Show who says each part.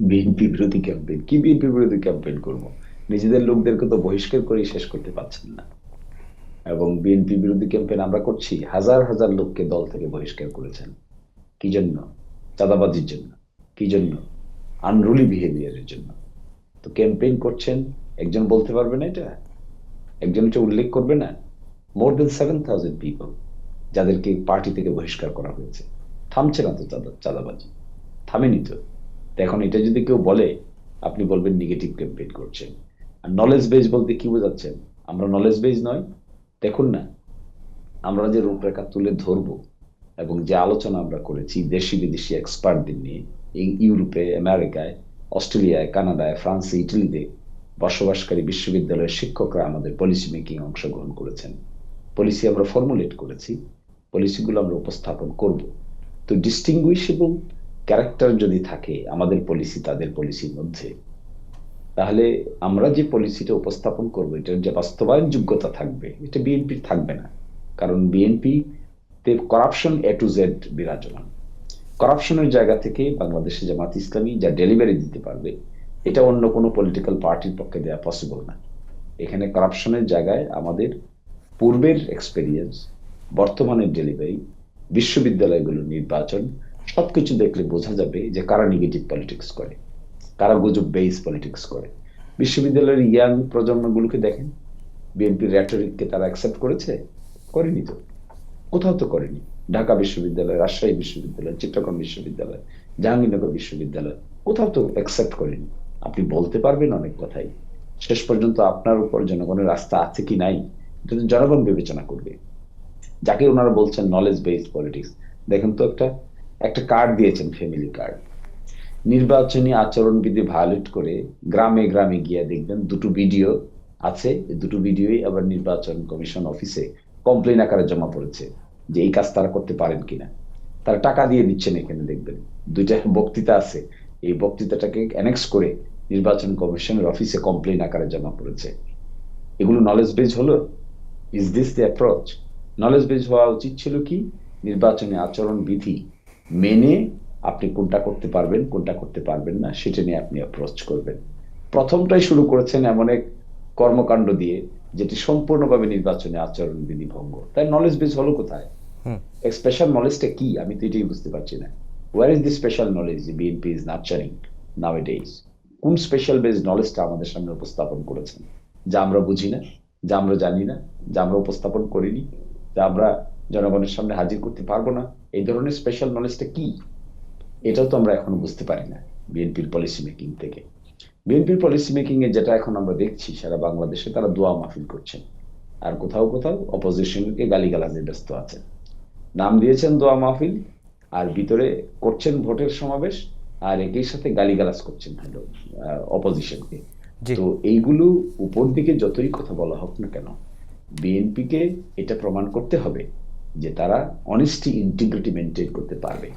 Speaker 1: BNP বিরোধী campaign কি? BNP বিরোধী ক্যাম্পেইন করব? নিজেদের লোকদেরকে তো বহিষ্কার করেই শেষ করতে পারছেন না। এবং বিএনপি বিরোধী ক্যাম্পেইন আমরা করছি, হাজার হাজার লোককে দল থেকে বহিষ্কার করেছেন। কি জন্য? চাঁদাবাজির জন্য। কি জন্য? আনরুলি বিহেভিয়ারের জন্য। তো ক্যাম্পেইন করছেন, একজন বলতে পারবে না এটা? একজন এটা উল্লেখ করবে না? মোর দেন 7,000 পিপল যাদেরকে পার্টি থেকে বহিষ্কার করা হয়েছে। থামছে না তো চাঁদাবাজি, থামেনি তো। তো এখন এটা যদি কেউ বলে, আপনি বলবেন নেগেটিভ ক্যাম্পেইন করছেন। আর নলেজ বেজ বলতে কি বোঝাচ্ছেন? আমরা নলেজ বেজ নয়? দেখুন না, আমরা যে রূপরেখা তুলে ধরবো এবং যে আলোচনা আমরা করেছি দেশি বিদেশি এক্সপার্টদের নিয়ে, এই ইউরোপে, আমেরিকায়, অস্ট্রেলিয়ায়, কানাডায়, ফ্রান্সে, ইটালিতে বসবাসকারী বিশ্ববিদ্যালয়ের শিক্ষকরা আমাদের পলিসি মেকিং অংশগ্রহণ করেছেন। পলিসি আমরা ফর্মুলেট করেছি, পলিসিগুলো আমরা উপস্থাপন করব। তো ডিস্টিংগুইশেবল ক্যারেক্টার যদি থাকে আমাদের পলিসি তাদের পলিসির মধ্যে, তাহলে আমরা যে পলিসিটা উপস্থাপন করবো এটার যে বাস্তবায়ন যোগ্যতা থাকবে, এটা বিএনপির থাকবে না। কারণ বিএনপি তে করাপশন এ টু জেড বিরাজমান। করাপশনের জায়গা থেকে বাংলাদেশে জামাত ইসলামী যা ডেলিভারি দিতে পারবে, এটা অন্য কোনো পলিটিক্যাল পার্টির পক্ষে দেওয়া পসিবল না। এখানে করাপশনের জায়গায় আমাদের পূর্বের এক্সপেরিয়েন্স, বর্তমানের ডেলিভারি, বিশ্ববিদ্যালয়গুলোর নির্বাচন, সবকিছু দেখলে বোঝা যাবে যে কারা নেগেটিভ পলিটিক্স করে, কারা গুজব বেস পলিটিক্স করে। বিশ্ববিদ্যালয়ের ইয়াং প্রজন্মগুলোকে দেখেন, বিএনপির র্যাটরিককে তারা অ্যাকসেপ্ট করেছে? করেনি তো, কোথাও তো করেনি। ঢাকা বিশ্ববিদ্যালয়, রাজশাহী বিশ্ববিদ্যালয়, চিত্তগ্রাম বিশ্ববিদ্যালয়, জাহাঙ্গীরনগর বিশ্ববিদ্যালয়, কোথাও তো অ্যাকসেপ্ট করেনি। আপনি বলতে পারবেন অনেক কথাই, শেষ পর্যন্ত আপনার উপর জনগণের আস্থা আছে কি নাই এটা তো জনগণ বিবেচনা করবে। যাকে ওনারা বলছেন নলেজ বেসড পলিটিক্স, দেখেন তো একটা একটা কার্ড দিয়েছেন, ফ্যামিলি কার্ড। নির্বাচনী আচরণবিধি ভায়োলেট করে গ্রামে গ্রামে গিয়ে দেখবেন দুটো ভিডিও আছে। এই দুটো ভিডিওই আবার নির্বাচন কমিশন অফিসে কমপ্লেন আকারে জমা পড়েছে যে এই কাজ তারা করতে পারেন কিনা। তারা টাকা দিয়ে দিচ্ছেন, এখানে দেখবেন দুইটা বক্তৃতা আছে, এই বক্তৃতাটাকে অ্যানেক্স করে নির্বাচন কমিশনের অফিসে কমপ্লেন আকারে জমা পড়েছে। এগুলো নলেজ বেজ হলো? Is this the approach? Knowledge base হওয়া উচিত ছিল কি, নির্বাচনী আচরণ বিধি মেনে আপনি কোনটা করতে পারবেন কোনটা করতে পারবেন না সেটা নিয়ে আপনি অ্যাপ্রোচ করবেন। প্রথমটাই শুরু করেছেন এমন এক কর্মকাণ্ড দিয়ে যেটি সম্পূর্ণভাবে নির্বাচনী আচরণ বিধি ভঙ্গ। তাই নলেজ বেজ হলো কোথায়? স্পেশাল নলেজটা কি আমি তো এটাই বুঝতে পারছি না। Where is the special knowledge BNP is nurturing nowadays? কোন স্পেশাল বেজ নলেজটা আমাদের সামনে উপস্থাপন করেছেন, যা আমরা বুঝি না, যা আমরা জানি না, যা আমরা উপস্থাপন করিনি, যা আমরা জনগণের সামনে হাজির করতে পারবো না? এই ধরনের স্পেশাল নলেজটা কি? এটাও তো আমরা এখনো বুঝতে পারি না বিএনপির পলিসি মেকিং থেকে। বিএনপির পলিসি মেকিং এ যেটা এখন আমরা দেখছি সারা বাংলাদেশে, তারা দোয়া মাহফিল করছেন, আর কোথাও কোথাও অপোজিশনকে গালিগালাজে ব্যস্ত আছেন। নাম দিয়েছেন দোয়া মাহফিল, আর ভিতরে করছেন ভোটের সমাবেশ, আর একই সাথে গালিগালাজ করছেন হলো অপোজিশনকে।
Speaker 2: জি।
Speaker 1: তো এইগুলো উপর দিকে যতই কথা বলা হোক না কেন, বিএনপিকে এটা প্রমাণ করতে হবে যে তারা অনেস্টি ইন্টিগ্রিটি মেনটেন করতে পারবে।